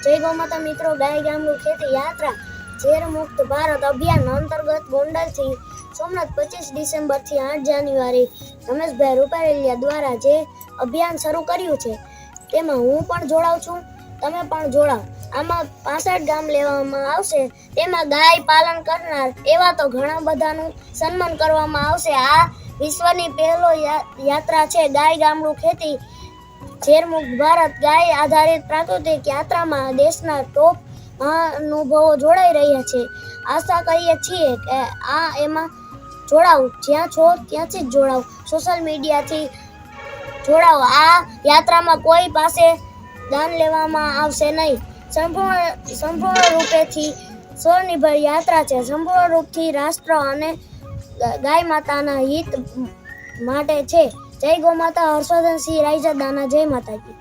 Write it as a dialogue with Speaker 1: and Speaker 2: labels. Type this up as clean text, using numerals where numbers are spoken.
Speaker 1: જય ગૌ માતા મિત્રો, ગાય ગામડું ખેતી યાત્રા ઝેર મુક્ત ભારત અભિયાન અંતર્ગત ગોંડલથી સોમનાથ 25 ડિસેમ્બરથી 8 જાન્યુઆરી રમેશભાઈ રૂપારેલિયા દ્વારા જે અભિયાન શરૂ કર્યું છે તેમાં હું પણ જોડાઉં છું, તમે પણ જોડાઓ. આમાં 65 ગામ લેવામાં આવશે. તેમાં ગાય પાલન કરનાર એવા તો ઘણા બધાનું સન્માન કરવામાં આવશે. આ વિશ્વની પહેલો યાત્રા છે ગાય ગામડું ખેતી ઝેર મુક્ત ભારત ગાય આધારિત પ્રાકૃતિક યાત્રામાં દેશના ટોપ મહાનુભાવો જોડાઈ રહ્યા છે. આશા કરીએ છીએ કે એમાં જોડાઓ, જ્યાં છો ત્યાંથી જ જોડાઓ, સોશિયલ મીડિયાથી જોડાઓ. આ યાત્રામાં કોઈ પાસે દાન લેવામાં આવશે નહીં. સંપૂર્ણ રૂપેથી સ્વનિર્ભર યાત્રા છે. સંપૂર્ણ રૂપથી રાષ્ટ્ર અને ગાય માતાના હિત માટે છે. જય ગૌ માતા. હર્ષવર્ધનસિંહ રાયજાદાના જય માતાજી.